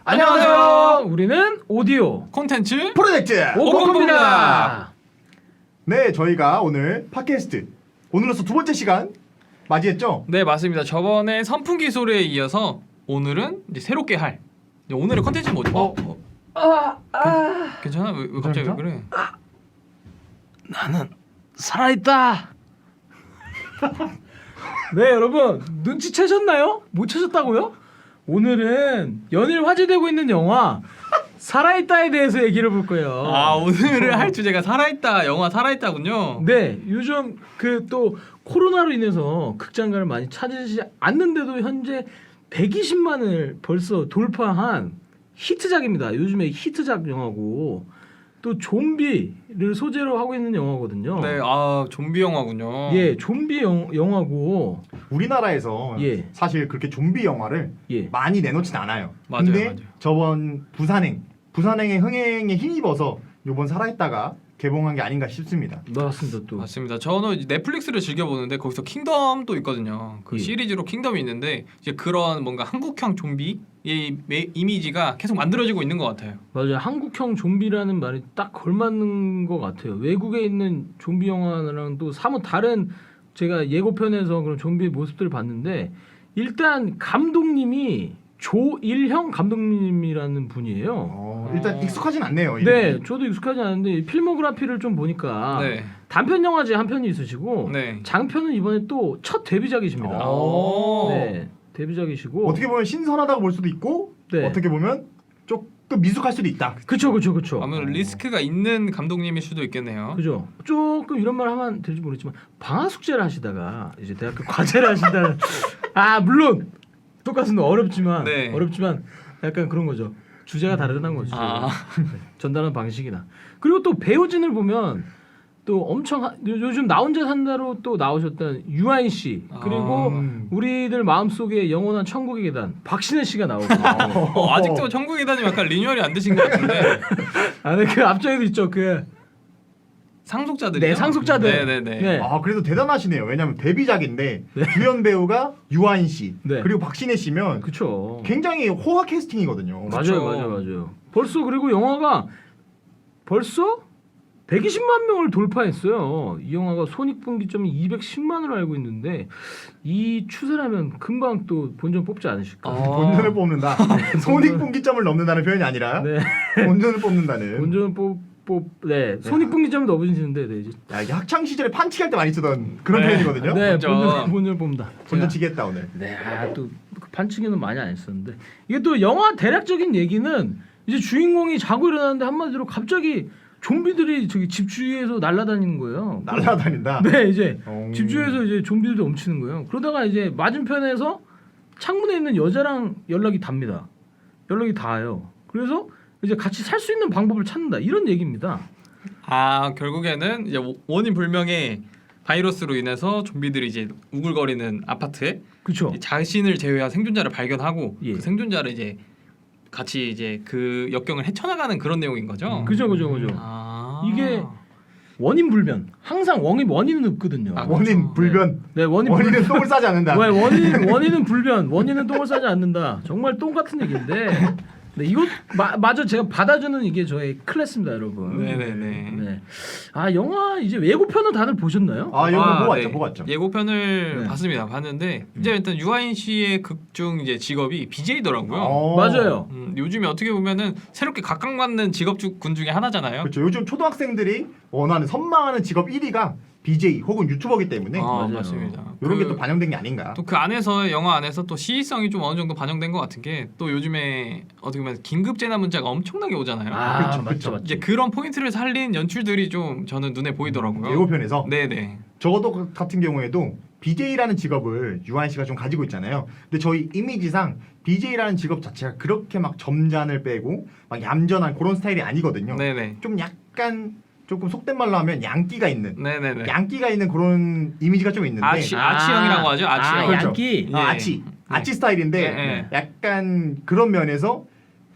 안녕하세요. 우리는 오디오 콘텐츠 프로젝트 오콘입니다. 네, 저희가 오늘 팟캐스트 오늘로서 두 번째 시간 맞이했죠? 네 맞습니다. 저번에 선풍기 소리에 이어서 오늘은 이제 새롭게 할 이제 오늘의 콘텐츠는 뭐죠? 괜찮아? 왜 갑자기 왜 그래? 나는 살아있다. 네, 여러분 눈치채셨나요? 못 채셨다고요? 오늘은 연일 화제되고 있는 영화 살아있다에 대해서 얘기를 볼 거예요. 아 오늘을 할 주제가 살아있다 영화 살아있다군요. 네, 요즘 그 또 코로나로 인해서 극장가를 많이 찾으시지 않는데도 현재 120만을 벌써 돌파한 히트작입니다. 요즘에 히트작 영화고 또 좀비를 소재로 하고 있는 영화거든요. 네, 아 좀비 영화군요. 예, 좀비 영화고 우리나라에서 예. 사실 그렇게 좀비 영화를 예. 많이 내놓진 않아요. 맞아요, 근데 맞아요. 저번 부산행의 흥행에 힘입어서 이번 살아있다가 개봉한 게 아닌가 싶습니다. 맞습니다. 또 맞습니다. 저는 이제 넷플릭스를 즐겨 보는데 거기서 킹덤도 있거든요. 그 예. 시리즈로 킹덤이 있는데 이제 그런 뭔가 한국형 좀비 이 이미지가 계속 만들어지고 있는 것 같아요. 맞아요. 한국형 좀비라는 말이 딱 걸맞는 것 같아요. 외국에 있는 좀비 영화랑 또 사뭇 다른 제가 예고편에서 그런 좀비의 모습들을 봤는데 일단 감독님이 조일형 감독님이라는 분이에요. 일단 익숙하진 않네요. 네, 이름이. 저도 익숙하지 않은데 필모그래피를 좀 보니까 네. 단편 영화제 한 편이 있으시고 네. 장편은 이번에 또 첫 데뷔작이십니다. 오. 네, 데뷔작이시고 어떻게 보면 신선하다고 볼 수도 있고 네. 어떻게 보면 조금 미숙할 수도 있다. 그쵸. 아무래도 리스크가 있는 감독님일 수도 있겠네요. 그죠. 조금 이런 말 하면 될지 모르겠지만 방학 숙제를 하시다가 이제 대학교 과제를 하신다는 아 물론 똑같은 어렵지만 네. 약간 그런 거죠. 주제가 다르다는 거죠. 아. 전달하는 방식이나 그리고 또 배우진을 보면 또 엄청 요즘 나 혼자 산다로 또 나오셨던 유아인 씨 그리고 우리들 마음속에 영원한 천국의 계단 박신혜 씨가 나오고 아직도 천국의 계단이 약간 리뉴얼이 안 되신 것 같은데 아네 그 앞쪽에도 있죠 그 상속자들이 네, 상속자들. 네네네. 네. 아 그래도 대단하시네요. 왜냐하면 데뷔작인데 주연 배우가 유아인 씨 네. 그리고 박신혜 씨면 그쵸. 굉장히 호화 캐스팅이거든요. 그쵸. 맞아요. 벌써 그리고 영화가 벌써 120만 명을 돌파했어요. 이 영화가 손익분기점이 210만으로 알고 있는데 이 추세라면 금방 또 본전 뽑지 않으실까? 본전을 뽑는다. 손익분기점을 넘는다는 표현이 아니라 네, 본전을 뽑는다는. 본전을 네, 손익분기점을 넘으시는데 네, 이제 야, 이게 학창 시절에 판치기 할 때 많이 쓰던 그런 네. 표현이거든요. 네, 본전. 본전을 뽑는다. 본전치기 했다 오늘. 네, 또 판치기는 많이 안 했었는데 이게 또 영화 대략적인 얘기는 이제 주인공이 자고 일어나는데 한마디로 갑자기 좀비들이 저기 집 주위에서 날아다니는 거예요. 날아다닌다. 네, 이제 오. 집 주위에서 이제 좀비들이 엄치는 거예요. 그러다가 이제 맞은편에서 창문에 있는 여자랑 연락이 닿습니다. 연락이 닿아요. 그래서 이제 같이 살 수 있는 방법을 찾는다. 이런 얘기입니다. 아 결국에는 이제 원인 불명의 바이러스로 인해서 좀비들이 이제 우글거리는 아파트에 그렇죠. 자신을 제외한 생존자를 발견하고 예. 그 생존자를 이제 같이 이제 그 역경을 헤쳐나가는 그런 내용인 거죠. 그죠. 아 이게 원인 불변. 항상 원인은 없거든요. 아, 원인 그렇죠. 불변. 네, 원인은 똥을 싸지 않는다. 왜 원인은 불변. 원인은 똥을 싸지 않는다. 정말 똥 같은 얘기인데. 네, 이거 마저 제가 받아주는 이게 저의 클래스입니다, 여러분. 네네네. 네. 아 영화 이제 예고편은 다들 보셨나요? 아 이거 보고 왔죠, 네. 보고 왔죠. 예고편을 네. 봤습니다. 봤는데 이제 일단 유아인 씨의 극중 이제 직업이 BJ더라고요. 맞아요. 요즘에 어떻게 보면은 새롭게 각광받는 직업군 중에 하나잖아요. 그렇죠. 요즘 초등학생들이 원하는 선망하는 직업 1위가 BJ 혹은 유튜버기 때문에 맞아요. 맞습니다. 이런 게 또 반영된 게 아닌가. 또 그 안에서 영화 안에서 또 시의성이 좀 어느 정도 반영된 것 같은 게 또 요즘에 어떻게 보면 긴급 재난 문자가 엄청나게 오잖아요. 아, 그렇죠. 맞죠. 이제 그런 포인트를 살린 연출들이 좀 저는 눈에 보이더라고요. 예고편에서 네네. 저도 같은 경우에도 BJ라는 직업을 유한 씨가 좀 가지고 있잖아요. 근데 저희 이미지상 BJ라는 직업 자체가 그렇게 막 점잔을 빼고 막 얌전한 그런 스타일이 아니거든요. 네네. 좀 약간 조금 속된 말로 하면 양기가 있는 네네네. 양기가 있는 그런 이미지가 좀 있는데 아치형이라고 하죠. 아치형. 그렇죠. 양기. 예. 아치 스타일인데 네. 약간 그런 면에서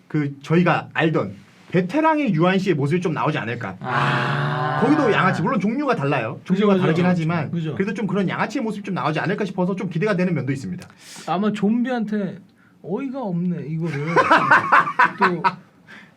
그 저희가 알던 베테랑의 유한 씨의 모습이 좀 나오지 않을까. 거기도 양아치 물론 종류가 달라요. 종류가 그죠, 다르긴 그죠. 하지만 그죠. 그래도 좀 그런 양아치의 모습이 좀 나오지 않을까 싶어서 좀 기대가 되는 면도 있습니다. 아마 좀비한테 어이가 없네 이거를 또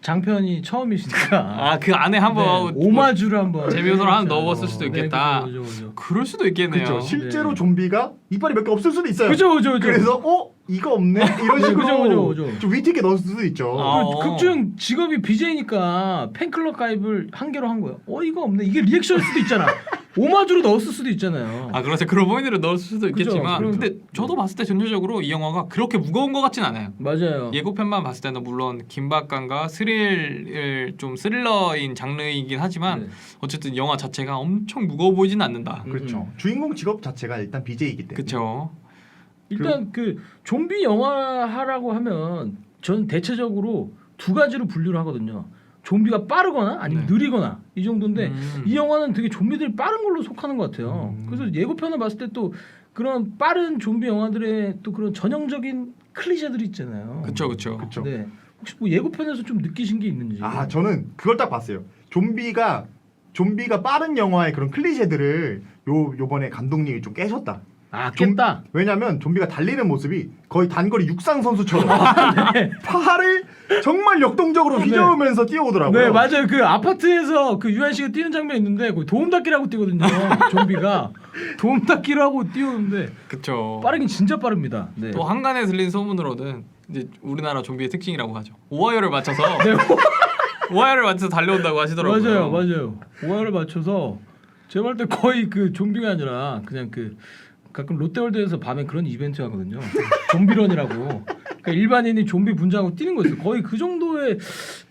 장편이 처음이시니까 아 그 안에 한번 오마주를 한번 재미요소를 하나 해야죠. 넣었을 수도 있겠다. 네, 그죠. 그럴 수도 있겠네요. 그렇죠. 실제로 네. 좀비가 이빨이 몇 개 없을 수도 있어요. 그죠. 그래서 이거 없네 이런 식으로 그죠. 좀 위트 있게 넣을 수도 있죠. 아. 극중 직업이 BJ니까 팬클럽 가입을 한 개로 한 거예요. 이거 없네. 이게 리액션일 수도 있잖아. 오마주로 넣었을 수도 있잖아요. 아 그렇죠. 그런 포인트를 넣을 수도 그죠. 있겠지만 그럼- 근데 저도 봤을 때 전체적으로 이 영화가 그렇게 무거운 것 같진 않아요. 맞아요. 예고편만 봤을 때는 물론 긴박감과 스릴을 좀 스릴러인 장르이긴 하지만 네. 어쨌든 영화 자체가 엄청 무거워 보이진 않는다. 그렇죠. 주인공 직업 자체가 일단 BJ이기 때문에. 그렇죠. 일단 그 좀비 영화하라고 하면 저는 대체적으로 두 가지로 분류를 하거든요. 좀비가 빠르거나 아니면 네. 느리거나 이 정도인데 이 음. 영화는 되게 좀비들이 빠른 걸로 속하는 것 같아요. 그래서 예고편을 봤을 때 또 그런 빠른 좀비 영화들의 또 그런 전형적인 클리셰들이 있잖아요. 그렇죠. 그렇죠. 네. 혹시 뭐 예고편에서 좀 느끼신 게 있는지? 아 저는 그걸 딱 봤어요. 좀비가 빠른 영화의 그런 클리셰들을 요번에 감독님이 좀 깨셨다. 깼다. 왜냐면 좀비가 달리는 모습이 거의 단거리 육상 선수처럼 팔을 정말 역동적으로 휘저으면서 뛰어오더라고요. 네 맞아요. 그 아파트에서 그 유한 씨가 뛰는 장면 있는데 거기 도움닫기라고 뛰거든요. 좀비가 도움닫기라고 뛰었는데 그렇죠. 빠르긴 진짜 빠릅니다. 네. 또 한간에 들린 소문으로는 이제 우리나라 좀비의 특징이라고 하죠. 오하이어를 맞춰서 네. 오하이어를 맞춰서 달려온다고 하시더라고요. 맞아요. 오하를 맞춰서 제가 볼 때 거의 그 좀비가 아니라 그냥 그 가끔 롯데월드에서 밤에 그런 이벤트 하거든요. 좀비런이라고. 그러니까 일반인이 좀비 분장하고 뛰는 거였어요. 거의 그 정도의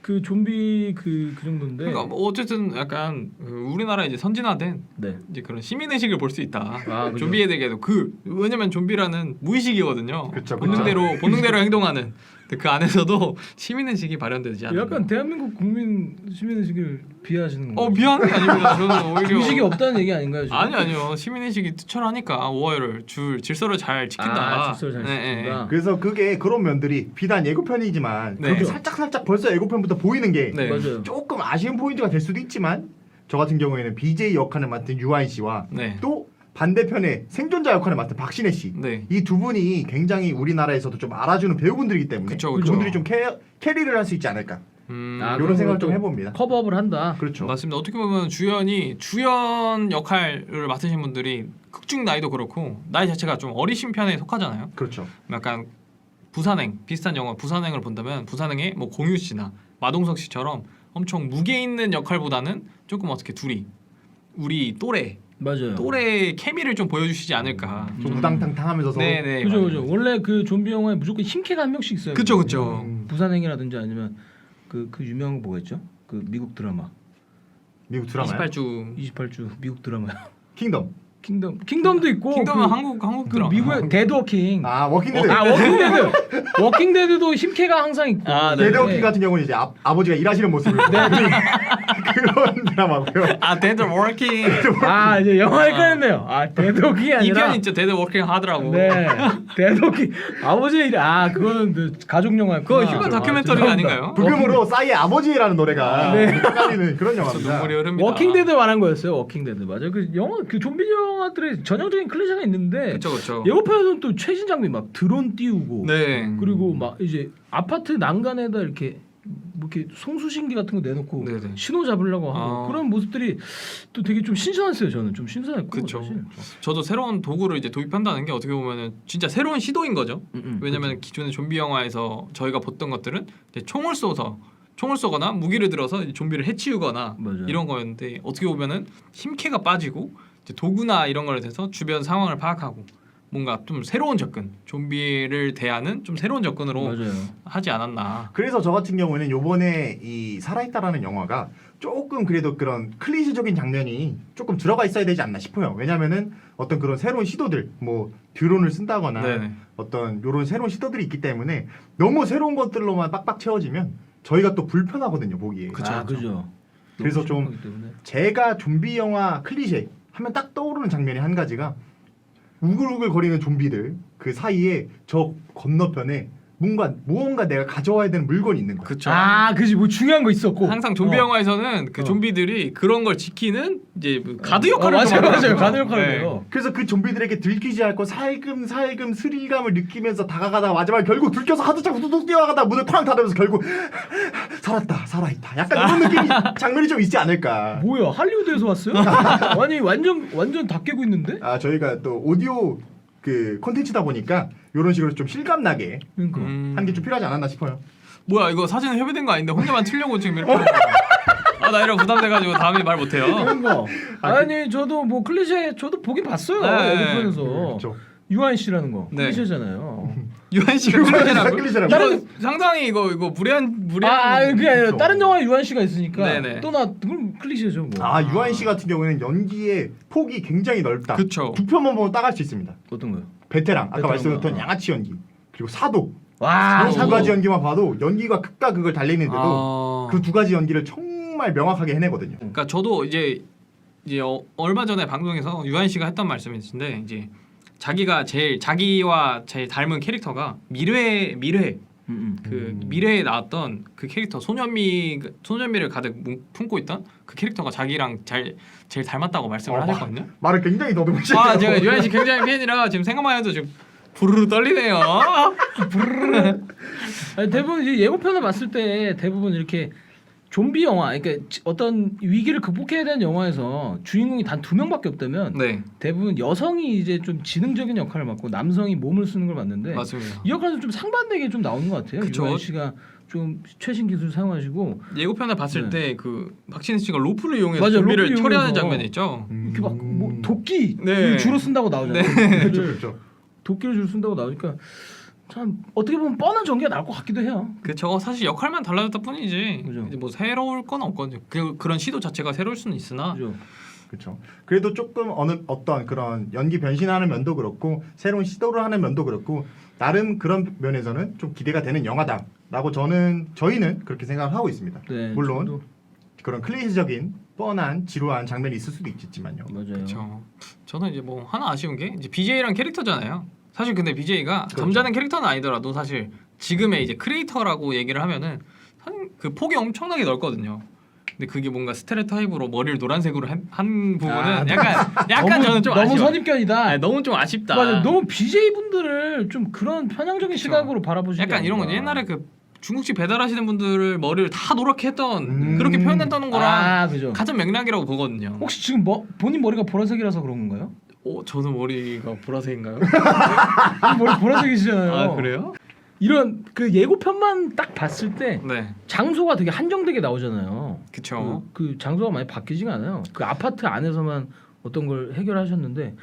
그 좀비 그 정도인데. 그러니까 뭐 어쨌든 약간 우리나라 이제 선진화된 네. 이제 그런 시민 의식을 볼 수 있다. 그죠. 좀비에게도 왜냐면 좀비라는 무의식이거든요. 그쵸. 본능대로 행동하는. 근데 그 안에서도 시민 의식이 발현되지 않는. 약간 대한민국 국민 시민의식을 비하하시는 거예요. 미안한 게 아닙니다. 저는 오히려 의식이 없다는 얘기 아닌가요? 지금? 아니요. 시민 의식이 투철하니까 오하이어를 질서를 잘 지킨다. 질서를 잘 지킨다. 그래서 그게 그런 면들이 비단 예고편이지만 네. 그렇게 살짝 벌써 예고편부터 보이는 게 네. 맞아요. 조금 아쉬운 포인트가 될 수도 있지만 저 같은 경우에는 BJ 역할을 맡은 유한 씨와 네. 또 반대편에 생존자 역할을 맡은 박신혜 씨. 네. 이 두 분이 굉장히 우리나라에서도 좀 알아주는 배우분들이기 때문에 그쵸. 그분들이 좀 캐리를 할 수 있지 않을까 아, 이런 생각을 좀 또 해봅니다. 커버업을 한다. 그렇죠. 맞습니다. 어떻게 보면 주연 역할을 맡으신 분들이 극중 나이도 그렇고 나이 자체가 좀 어리신 편에 속하잖아요. 그렇죠. 약간 부산행 비슷한 영화 부산행을 본다면 부산행의 뭐 공유 씨나 마동석 씨처럼 엄청 무게 있는 역할보다는 조금 어떻게 둘이 우리 맞아요. 또래 케미를 좀 보여주시지 않을까. 좀 우당탕탕하면서 서로 네네. 그죠, 맞아요. 그죠. 원래 그 좀비 영화에 무조건 힘캐가 한 명씩 있어요. 그쵸. 부산행이라든지 아니면 그 유명한 거 뭐가 있죠? 그 미국 드라마 미국 드라마요. 28주 28주 미국 드라마요. 킹덤. 킹덤도 있고 킹덤은 그, 한국 그 드라마. 미국의 데드워킹. 아 워킹데드. 워킹데드도 힘캐가 항상 있고. 아, 네. 데드워킹 같은 경우는 이제 아버지가 일하시는 모습을 그런 드라마고요. 데드 워킹. 아 이제 영화 헷갈렸네요. 데드워킹이 아니라 이편 있죠. 데드 워킹 하더라고. 네, 데드워킹 아버지의 일. 그거는 그 가족 영화였구나. 그거 휴먼 다큐멘터리 아닌가요? 부금으로 싸이의 아버지라는 노래가 네. 헷갈리는 그런 영화입니다. 눈물이 흐릅니다. 워킹데드 말한 거였어요. 워킹데드 맞아요. 그 영화 그 좀비 영화들의 전형적인 클리셰가 있는데 그렇죠. 예고편에서는 또 최신 장비 막 드론 띄우고 네. 그리고 막 이제 아파트 난간에다 이렇게 뭐 이렇게 송수신기 같은 거 내놓고 네네. 신호 잡으려고 하고 그런 모습들이 또 되게 좀 신선했어요. 저는 좀 신선했고 그쵸. 사실. 저도 새로운 도구를 이제 도입한다는 게 어떻게 보면은 진짜 새로운 시도인 거죠. 왜냐면 기존의 좀비 영화에서 저희가 봤던 것들은 이제 총을 쏘거나 무기를 들어서 이제 좀비를 해치우거나 맞아요. 이런 거였는데 어떻게 보면은 힘캐가 빠지고 이제 도구나 이런 거를 대해서 주변 상황을 파악하고 뭔가 좀 새로운 접근, 좀비를 대하는 좀 새로운 접근으로 맞아요. 하지 않았나. 그래서 저 같은 경우에는 요번에 이 살아있다라는 영화가 조금 그래도 그런 클리셰적인 장면이 조금 들어가 있어야 되지 않나 싶어요. 왜냐면은 어떤 그런 새로운 시도들, 뭐 드론을 쓴다거나 네네. 어떤 요런 새로운 시도들이 있기 때문에 너무 새로운 것들로만 빡빡 채워지면 저희가 또 불편하거든요, 보기에. 그쵸. 그죠. 그래서 너무 좀 심각하기 때문에. 제가 좀비 영화 클리셰 하면 딱 떠오르는 장면이 한 가지가 우글우글 거리는 좀비들 그 사이에 저 건너편에 무언가 내가 가져와야 되는 물건이 있는 거야. 그쵸. 그지 뭐 중요한 거 있었고 항상 좀비 영화에서는 그 좀비들이 그런 걸 지키는 이제 가드 역할을 맞아요, 좀 맞아요. 하거든요. 가드 역할을 네. 해요. 그래서 그 좀비들에게 들키지 않고 살금살금 스릴감을 느끼면서 다가가다가 마지막에 결국 들켜서 하드짝 후두둑 뛰어가다 문을 쾅 닫으면서 결국 살았다 살아있다 약간 이런 느낌이 장면이 좀 있지 않을까. 뭐야 할리우드에서 왔어요? 아니 완전 다 깨고 있는데? 저희가 또 오디오 그 콘텐츠다 보니까 이런 식으로 좀 실감 나게 그러니까. 한 게 좀 필요하지 않았나 싶어요. 뭐야 이거 사진은 협의된 거 아닌데 혼자만 틀려고 지금 이렇게 나 이런 부담돼가지고 다음에 말 못해요. 그러니까. 아니 저도 뭐 클리셰 저도 보긴 봤어요. 네. 예고편에서 그렇죠. 유한 씨라는 거 네. 클리셰잖아요. 유한 씨가 클리셰라고요? 클리셰라고? 이거 상당히 이거 무례한 그게 아니라 그렇죠. 다른 영화에 유한 씨가 있으니까 네네. 또 나 그럼 클리셰죠 뭐. 유한 씨 같은 경우에는 연기의 폭이 굉장히 넓다. 그쵸. 두 편만 보면 따갈 수 있습니다. 어떤 거요? 베테랑 아까 베테랑 말씀드렸던 거. 양아치 연기 그리고 사도 와 이 두 가지 연기만 봐도 연기가 극과 극을 달리는데도 아. 그 두 가지 연기를 정말 명확하게 해내거든요. 그러니까 저도 이제 얼마 전에 방송에서 유한 씨가 했던 말씀이 있는데 이제 자기와 제일 닮은 캐릭터가 미래에 그 미래에 나왔던 그 캐릭터 소년미를 가득 품고 있던 그 캐릭터가 자기랑 제일 닮았다고 말씀을 하셨거든요. 말을 굉장히 더듬으시네요. 제가 유한 씨 굉장히 팬이라 지금 생각만 해도 지금 부르르 떨리네요. 아니, 대부분 이제 예고편을 봤을 때 대부분 이렇게 좀비 영화, 그러니까 어떤 위기를 극복해야 되는 영화에서 주인공이 단 2명밖에 없다면 네, 대부분 여성이 이제 좀 지능적인 역할을 맡고 남성이 몸을 쓰는 걸 맡는데 맞습니다. 이 역할은 좀 상반되게 좀 나오는 것 같아요. 그쵸. 유한 씨가 좀 최신 기술 사용하시고 예고편을 봤을 때 그 박신혜 씨가 로프를 이용해서 맞아, 좀비를 로프를 처리하는 이용해서. 장면이 있죠. 이렇게 막 뭐 도끼 네. 주로 쓴다고 나오잖아요. 그렇죠, 그렇죠. 도끼를 주로 쓴다고 나오니까 참 어떻게 보면 뻔한 전개가 나올 것 같기도 해요. 그쵸. 사실 역할만 달라졌다 뿐이지. 그죠. 이제 뭐 새로울 건 없거든요. 그런 시도 자체가 새로울 수는 있으나 그죠? 그렇죠. 그래도 조금 어떤 그런 연기 변신하는 면도 그렇고 새로운 시도를 하는 면도 그렇고 나름 그런 면에서는 좀 기대가 되는 영화다라고 저희는 그렇게 생각을 하고 있습니다. 네, 물론 저도 그런 클리셰적인 뻔한 지루한 장면이 있을 수도 있겠지만요. 맞아요. 그렇죠. 저는 이제 뭐 하나 아쉬운 게 이제 BJ랑 캐릭터잖아요. 사실 근데 BJ가 그렇죠. 점잖은 캐릭터는 아니더라도 사실 지금의 이제 크리에이터라고 얘기를 하면은 그 폭이 엄청나게 넓거든요. 근데 그게 뭔가 스테레 타입으로 머리를 노란색으로 한 부분은 약간 저는 좀 너무 아쉬워. 선입견이다. 너무 좀 아쉽다. 맞아, 너무 BJ 분들을 좀 그런 편향적인 시각으로 바라보시는 약간 게 이런 건 아닌가. 옛날에 그 중국집 배달하시는 분들을 머리를 다 노랗게 했던 그렇게 표현했다는 거랑 그죠. 같은 맥락이라고 보거든요. 혹시 지금 본인 머리가 보라색이라서 그런 건가요? 저는 머리가 보라색인가요? 머리 보라색이시잖아요. 아 그래요? 이런 그 예고편만 딱 봤을 때 네, 장소가 되게 한정되게 나오잖아요. 그쵸. 그 장소가 많이 바뀌지가 않아요. 그 아파트 안에서만 어떤 걸 해결하셨는데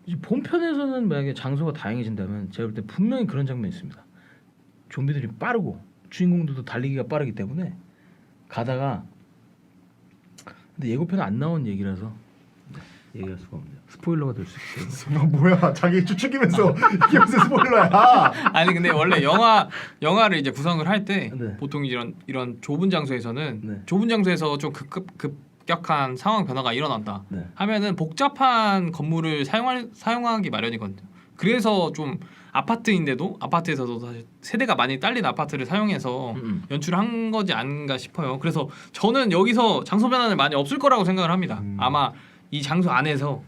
이제 본편에서는 만약에 장소가 다양해진다면 제가 볼 때 분명히 그런 장면이 있습니다. 좀비들이 빠르고 주인공들도 달리기가 빠르기 때문에 가다가 근데 예고편에 안 나온 얘기라서 얘기할 수가 없네요. 스포일러가 될 수 있기 때문에. 뭐야 자기 추측이면서 이게 무슨 스포일러야. 아니 근데 원래 영화를 이제 구성을 할 때 네. 보통 이런 좁은 장소에서는 네. 좁은 장소에서 좀 급격한 상황 변화가 일어난다 네. 하면은 복잡한 건물을 사용하기 마련이거든요. 그래서 좀 아파트인데도 아파트에서도 사실 세대가 많이 딸린 아파트를 사용해서 연출한 거지 않은가 싶어요. 그래서 저는 여기서 장소 변화는 많이 없을 거라고 생각을 합니다. 아마 이 장소 안에서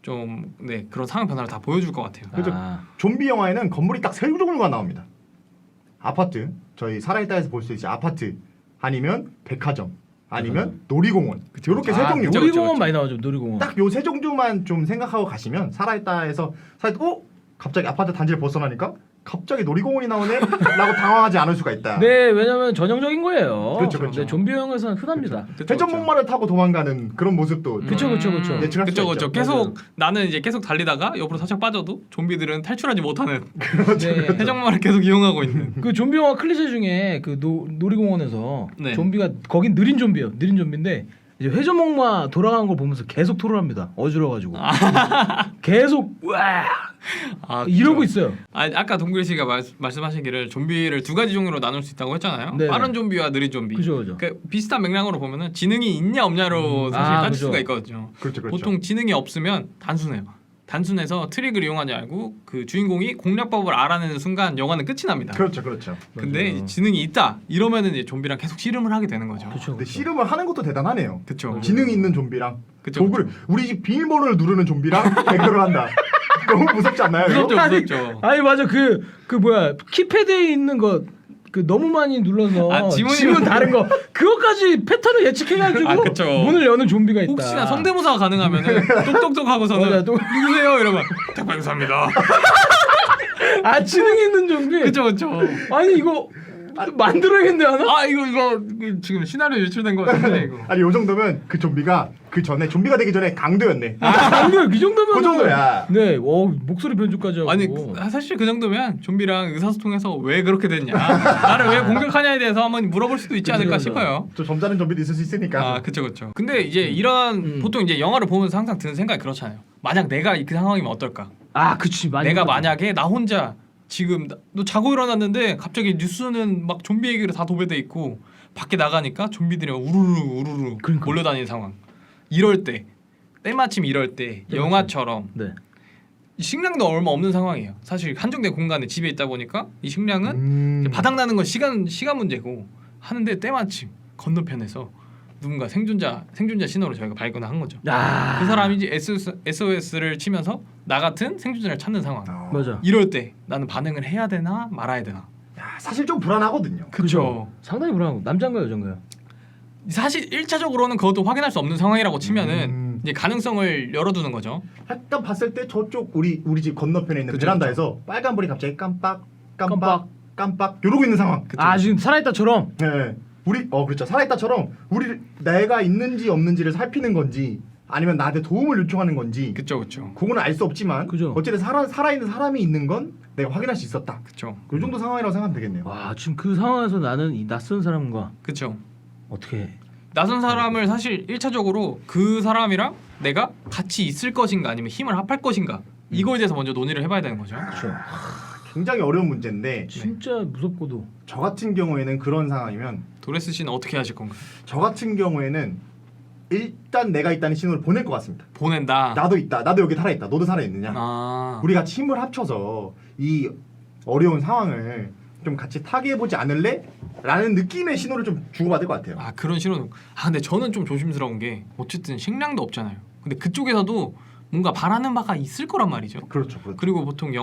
좀 그런 상황 변화를 다 보여줄 것 같아요. 그죠. 아, 좀비 영화에는 건물이 딱 세 종류가 나옵니다. 아파트, 저희 살아있다에서 볼 수 있지 아파트, 아니면 백화점, 아니면 놀이공원. 이렇게 세 종류. 그쵸, 놀이공원 그쵸. 많이 나오죠. 놀이공원. 딱 요 세 종류만 좀 생각하고 가시면 살아있다에서 갑자기 아파트 단지를 벗어나니까 갑자기 놀이공원이 나오네? 라고 당황하지 않을 수가 있다. 네, 왜냐면 전형적인 거예요. 그렇죠, 그렇죠. 네, 좀비 영화에서는 흔합니다. 회전목마를 타고 도망가는 그런 모습도 그쵸. 예측할 수가 그쵸. 있죠. 계속 나는 이제 계속 달리다가 옆으로 살짝 빠져도 좀비들은 탈출하지 못하는 네. 해적말을 계속 이용하고 있는. 그 좀비 영화 클리셰 중에 그 놀이공원에서 네. 좀비가 거긴 느린 좀비예요. 느린 좀비인데 이제 회전목마 돌아가는 걸 보면서 계속 토론합니다. 어지러가지고 계속 와 이러고 있어요. 아까 동글 씨가 말씀하시기를 좀비를 두 가지 종류로 나눌 수 있다고 했잖아요. 네. 빠른 좀비와 느린 좀비. 그죠. 그 비슷한 맥락으로 보면은 지능이 있냐 없냐로 사실 따질 그죠. 수가 있거든요. 그렇죠. 보통 지능이 없으면 단순해요. 단순해서 트릭을 이용하지 알고 그 주인공이 공략법을 알아내는 순간 영화는 끝이 납니다. 그렇죠, 그렇죠. 근데 맞아요. 지능이 있다 이러면은 이제 좀비랑 계속 씨름을 하게 되는 거죠. 그쵸, 근데 그쵸. 씨름을 하는 것도 대단하네요. 그쵸. 지능이 있는 좀비랑 그쵸, 도구를 우리 집 비밀번호를 누르는 좀비랑 대결을 한다. 너무 무섭지 않나요? 이거? 무섭죠, 아니, 무섭죠. 아니 맞아 그 뭐야 키패드에 있는 거 그 너무 많이 눌러서 아, 지문이- 지문 다른 거 그거까지 패턴을 예측해가지고 아, 그쵸. 문을 여는 좀비가 있다. 혹시나 성대모사가 가능하면은 똑똑똑 하고서는 맞아, 또- 누구세요 이러면 택배사입니다. 아 지능 있는 좀비. 그쵸 그쵸. 아니 이거 만들어야겠네 하나? 아 이거 지금 시나리오 유출된 거 같은데 이거. 아니 요 정도면 그 좀비가 그 전에 좀비가 되기 전에 강도였네. 아니요 이 정도면 그 정도야. 네, 목소리 변조까지 하고. 아니 사실 그 정도면 좀비랑 의사소통해서 왜 그렇게 됐냐, 나를 왜 공격하냐에 대해서 한번 물어볼 수도 있지 않을까 그죠, 그죠. 싶어요. 저 점잖은 좀비도 있을 수 있으니까. 아 그쵸 그쵸. 근데 이제 이런 보통 이제 영화를 보면서 항상 드는 생각이 그렇잖아요. 만약 내가 그 상황이면 어떨까? 아 그치 많이 내가 했거든. 만약에 나 혼자 지금 너 자고 일어났는데 갑자기 뉴스는 막 좀비 얘기로 다 도배돼 있고 밖에 나가니까 좀비들이 막 우르르 그러니까. 몰려다니는 상황. 이럴 때 때마침 이럴 때 때마침. 영화처럼 네. 식량도 얼마 없는 상황이에요. 사실 한정된 공간에 집에 있다 보니까 이 식량은 이제 바닥나는 건 시간 문제고 하는데 때마침 건너편에서 누군가 생존자 신호를 저희가 발견을 한 거죠. 아 그 사람이 이제 SOS를 치면서 나 같은 생존자를 찾는 상황. 어. 맞아. 이럴 때 나는 반응을 해야 되나 말아야 되나. 야, 사실 좀 불안하거든요. 그쵸. 상당히 불안하고 남자인가요 여자인가요? 사실 1차적으로는 그것도 확인할 수 없는 상황이라고 치면은 음. 이제 가능성을 열어두는 거죠. 약간 봤을 때 저쪽 우리 집 건너편에 있는 그쵸, 베란다에서 빨간불이 갑자기 깜빡 깜빡. 깜빡 깜빡 이러고 있는 상황. 아 지금 살아있다처럼. 네. 우리 그렇죠. 살아있다처럼 우리 내가 있는지 없는지를 살피는 건지 아니면 나한테 도움을 요청하는 건지 그쵸 그쵸 그거는 알 수 없지만 그죠. 어쨌든 살아있는 사람이 있는 건 내가 확인할 수 있었다. 그쵸 그 정도 상황이라고 생각하면 되겠네요. 와 지금 그 상황에서 나는 이 낯선 사람과 그쵸. 어떻게 해? 낯선 사람을 사실 1차적으로 그 사람이랑 내가 같이 있을 것인가 아니면 힘을 합할 것인가 이거에 대해서 먼저 논의를 해봐야 되는 거죠. 그렇죠. 굉장히 어려운 문제인데 진짜 무섭고도. 저 같은 경우에는 그런 상황이면 도레스 씨는 어떻게 하실 건가요? 저 같은 경우에는 일단 내가 있다는 신호를 보낼 것 같습니다. 보낸다. 나도 있다. 나도 여기 살아있다. 너도 살아있느냐. 아 우리 같이 힘을 합쳐서 이 어려운 상황을 좀 같이 타개해보지 않을래? 라는 느낌의 신호를 좀 주고받을 것 같아요. 아 그런 신호는 근데 저는 좀 조심스러운 게 어쨌든 식량도 없잖아요. 근데 그쪽에서도 뭔가 바라는 바가 있을 거란 말이죠. 그렇죠. 그렇죠. 그리고 보통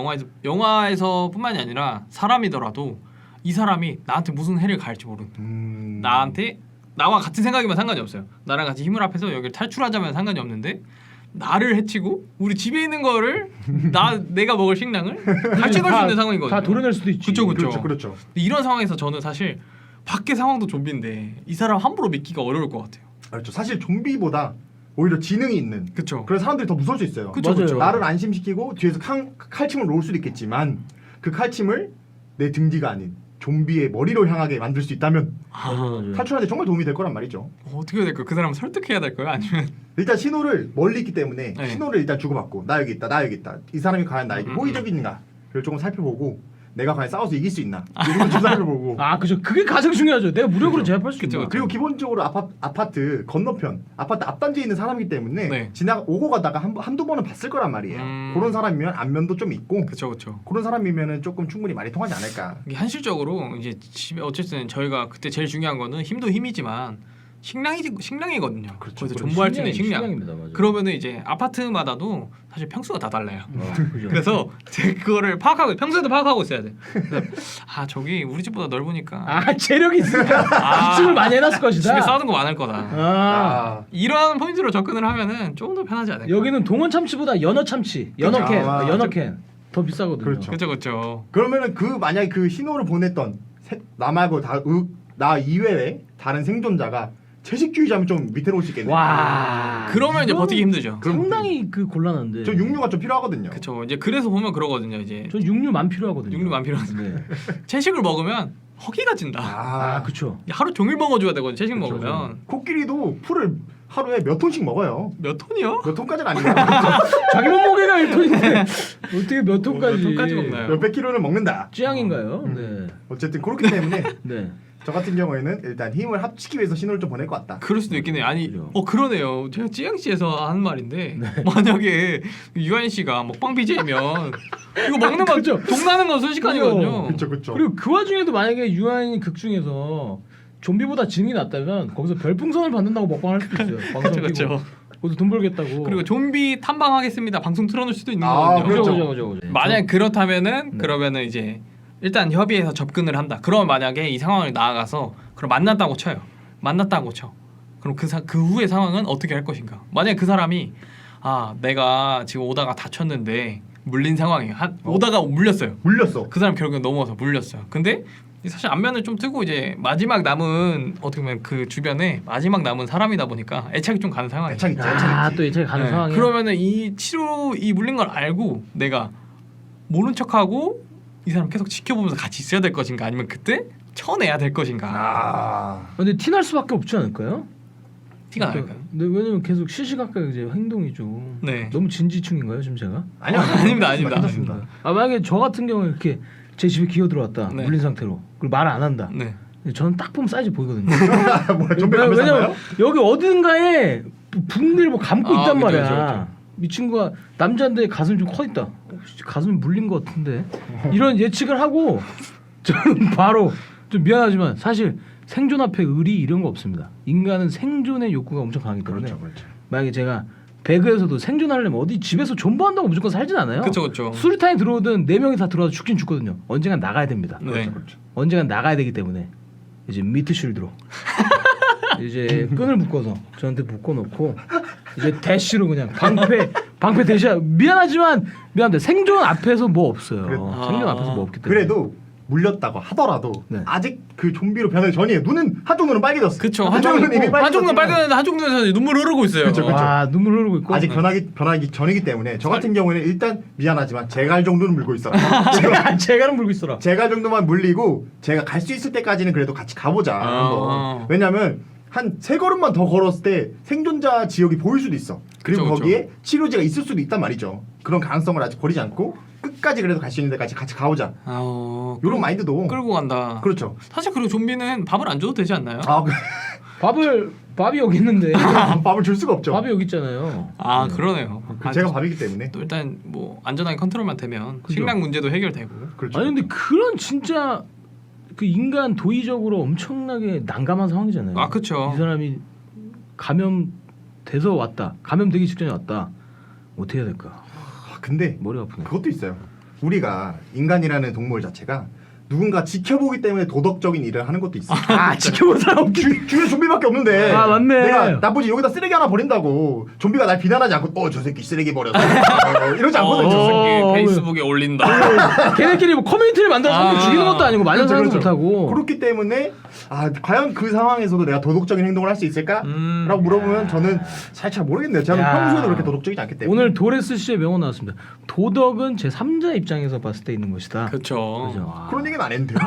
영화에서뿐만이 아니라 사람이더라도 이 사람이 나한테 무슨 해를 가할지 모르는 나한테 나와 같은 생각이면 상관이 없어요. 나랑 같이 힘을 합해서 여기를 탈출하자면 상관이 없는데 나를 해치고 우리 집에 있는 거를 내가 먹을 식량을 탈취할 수 있는 상황이거든요. 다 도려낼 수도 있지. 그쵸, 그쵸. 그렇죠. 그렇죠. 근데 이런 상황에서 저는 사실 밖에 상황도 좀비인데 이 사람 함부로 믿기가 어려울 것 같아요. 그렇죠. 사실 좀비보다 오히려 지능이 있는 그쵸? 그런 사람들이 더 무서울 수 있어요. 그쵸, 맞아요. 그쵸. 나를 안심시키고 뒤에서 칼침을 놓을 수도 있겠지만 그 칼침을 내 등 뒤가 아닌 좀비의 머리로 향하게 만들 수 있다면 맞아, 맞아. 탈출하는데 정말 도움이 될 거란 말이죠. 어떻게 해야 될까요? 그 사람을 설득해야 될까요? 아니면 일단 신호를 멀리 있기 때문에 네. 신호를 일단 주고받고 나 여기 있다. 나 여기 있다. 이 사람이 과연 나에게 호의적인가? 를 조금 살펴보고 내가 과연 싸워서 이길 수 있나? 이런 좀 살펴보고 아 그죠. 그게 가장 중요하죠. 내가 무력으로 그죠. 제압할 수 그죠. 있나. 그리고 기본적으로 아파트 건너편 아파트 앞단지에 있는 사람이기 때문에 네. 오고 가다가 한두 번은 봤을 거란 말이에요. 그런 사람이면 안면도 좀 있고 그쵸 그쵸. 그런 사람이면은 조금 충분히 말이 통하지 않을까. 이게 현실적으로 이제 집에 어쨌든 저희가 그때 제일 중요한 거는 힘도 힘이지만 식량이거든요. 그렇죠. 그래서 존버할 수 있는 식량. 식량입니다. 맞아. 그러면은 이제 아파트마다도 사실 평수가 다 달라요. 그죠. 그래서 제가 그거를 파악하고 평소에도 파악하고 있어야 돼. 그래서 저기 우리 집보다 넓으니까 아 재력이 있으니까 기침을 많이 해놨을 것이다. 집에 싸우는 거 많을 거다. 아 이런 포인트로 접근을 하면은 조금 더 편하지 않을까? 여기는 동원 참치보다 연어 참치, 연어캔, 아, 연어캔 더 비싸거든요. 그렇죠. 그렇죠 그렇죠. 그러면은 만약에 그 신호를 보냈던 나 말고 나 이외에 다른 생존자가 채식주의자면 좀 밑으로 올 수 있겠네요. 와. 그러면 이제 이건 버티기 힘들죠. 상당히 그 곤란한데. 저 육류가 좀 필요하거든요. 그렇죠. 이제 그래서 보면 그러거든요. 이제 전 육류만 필요하거든요. 육류만 필요하죠. 네. 채식을 먹으면 허기가 진다. 아 그렇죠. 하루 종일 먹어줘야 되거든. 채식 그쵸, 먹으면 코끼리도 풀을 하루에 몇 톤씩 먹어요. 몇 톤이요? 몇 톤까지는 아니고 자기 몸무게가 1톤인데 어떻게 몇 톤까지? 몇 톤까지 먹나요? 몇백 킬로는 먹는다. 찌양인가요? 네. 어쨌든 그렇기 때문에 네. 저 같은 경우에는 일단 힘을 합치기 위해서 신호를 좀 보낼 것 같다. 그럴 수도 있겠네요. 아니, 그죠. 그러네요. 제가 찌양씨에서 하는 말인데 만약에 유한 씨가 먹방 BJ면 이거 먹는 거 그죠. 동나는 건 순식간이거든요. 그렇죠. 그리고 그 와중에도 만약에 유한이 극 중에서 좀비보다 지능이 낮다면 거기서 별풍선을 받는다고 먹방할 수도 있어요. 방송 끼고 그렇죠. 거기서 돈 벌겠다고. 그리고 좀비 탐방하겠습니다. 방송 틀어놓을 수도 있는 아, 거거든요. 그렇죠. 만약 그렇다면은 네. 그러면은 이제 일단 협의해서 접근을 한다. 그럼 만약에 이 상황을 나아가서 그럼 만났다고 쳐요. 만났다고 쳐. 그럼 그 후의 상황은 어떻게 할 것인가? 만약 그 사람이 내가 지금 오다가 다쳤는데 물린 상황이에요. 오다가 물렸어요. 물렸어. 그 사람 결국엔 넘어서 물렸어요. 근데 사실 안면을 좀 뜨고 이제 마지막 남은 어떻게 보면 그 주변에 마지막 남은 사람이다 보니까 애착이 좀 가는 상황이에요. 애착 있지. 애착 있지. 또 이제 가는 네. 상황이. 그러면은 이 물린 걸 알고 내가 모른 척하고 이 사람 계속 지켜보면서 같이 있어야 될 것인가 아니면 그때 쳐내야 될 것인가. 근데 티 날 수밖에 없지 않을까요? 티가 날까요? 근데 왜냐면 계속 시시각각 이제 행동이 좀 네. 너무 진지충인가요 지금 제가? 아니요. 아닙니다. 만약에 저 같은 경우에 이렇게 제 집에 기어 들어왔다 네. 물린 상태로 그리고 말 안 한다. 네. 저는 딱 보면 사이즈 보이거든요. 뭐야 좀비 가면서 왜냐면 여기 어딘가에 붕대를 뭐 감고 있단 그죠, 말이야. 그죠. 이 친구가 남자인데 가슴이 좀 커 있다. 가슴이 물린 것 같은데 이런 예측을 하고 저는 바로 좀 미안하지만 사실 생존 앞에 의리 이런 거 없습니다. 인간은 생존의 욕구가 엄청 강하기 때문에 그렇죠. 만약에 제가 배그에서도 생존하려면 어디 집에서 존버한다고 무조건 살진 않아요. 그렇죠. 수류탄이 들어오든 4명이 다 들어와서 죽긴 죽거든요. 언젠간 나가야 됩니다. 네. 그렇죠. 언젠간 나가야 되기 때문에 이제 미트 쉴드로 이제 끈을 묶어서 저한테 묶어놓고 이제 대시로 그냥 방패 대시. 미안합니다. 생존 앞에서 뭐 없어요. 그래. 생존 앞에서 뭐 없기 때문에. 그래도 물렸다고 하더라도 네. 아직 그 좀비로 변하기 전이에요. 한쪽 눈은 빨개졌어. 그쵸. 한쪽 눈은 이미 한쪽 눈 빨개졌지만 빨개졌는데 한쪽 눈에서 눈물 흐르고 있어요. 그쵸. 와 눈물 흐르고 있고. 아직 변하기 전이기 때문에 저 같은 경우에는 일단 미안하지만 제갈 정도는 물고 있어라. 제가는 물고 있어라. 제갈 정도만 물리고 제가 갈 수 있을 때까지는 그래도 같이 가보자. 한번. 왜냐면 한 3걸음만 더 걸었을 때 생존자 지역이 보일 수도 있어. 그리고 그쵸. 거기에 치료제가 있을 수도 있단 말이죠. 그런 가능성을 아직 버리지 않고 끝까지 그래도 갈 수 있는 데까지 같이 가보자. 이런 마인드도 끌고 간다. 그렇죠. 사실 그리고 좀비는 밥을 안 줘도 되지 않나요? 밥이 여기 있는데 밥을 줄 수가 없죠. 밥이 여기 있잖아요. 그러네요. 제가 밥이기 때문에. 또 일단 뭐 안전하게 컨트롤만 되면 그죠. 식량 문제도 해결되고. 그렇죠. 아니 근데 그런 진짜 그 인간 도의적으로 엄청나게 난감한 상황이잖아요. 그쵸. 이 사람이 감염돼서 왔다. 감염되기 직전에 왔다. 어떻게 해야 될까? 근데 머리 아프네. 그것도 있어요. 우리가 인간이라는 동물 자체가 누군가 지켜보기 때문에 도덕적인 일을 하는 것도 있어. 지켜본 사람 없기. 주위에 좀비밖에 없는데. 아, 맞네. 내가 나쁘지 여기다 쓰레기 하나 버린다고 좀비가 날 비난하지 않고 저 새끼 쓰레기 버렸어. 이러지 않거든. 저 새끼. 페이스북에 올린다. 걔네끼리 뭐 커뮤니티를 만들어서 사람들 죽이는 것도 아니고 말려 사는 것도 그렇죠. 못하고. 그렇기 때문에 과연 그 상황에서도 내가 도덕적인 행동을 할 수 있을까라고 물어보면 저는 살짝 모르겠네요. 저는 야. 평소에도 그렇게 도덕적이지 않기 때문에. 오늘 도레스 씨의 명언 나왔습니다. 도덕은 제 3자 입장에서 봤을 때 있는 것이다. 그렇죠. 그죠. 아. 그런 얘기는 안 했는데요.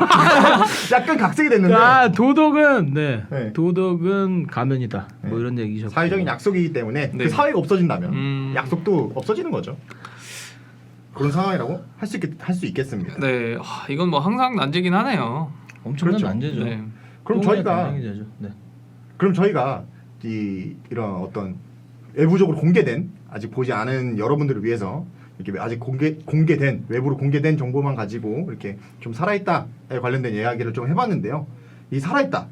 약간 각색이 됐는데. 도덕은 네. 도덕은 가면이다. 네. 뭐 이런 얘기셨고. 사회적인 약속이기 때문에 네. 그 사회가 없어진다면 약속도 없어지는 거죠. 그런 상황이라고 할 수 있겠습니다. 네, 이건 뭐 항상 난제긴 하네요. 엄청난 그렇죠. 난제죠. 네. 그럼 똥의 저희가 단장이죠. 네. 이런 어떤 외부적으로 공개된 아직 보지 않은 여러분들을 위해서 이렇게 아직 공개된 외부로 공개된 정보만 가지고 이렇게 좀 살아있다에 관련된 이야기를 좀 해봤는데요. 이 살아있다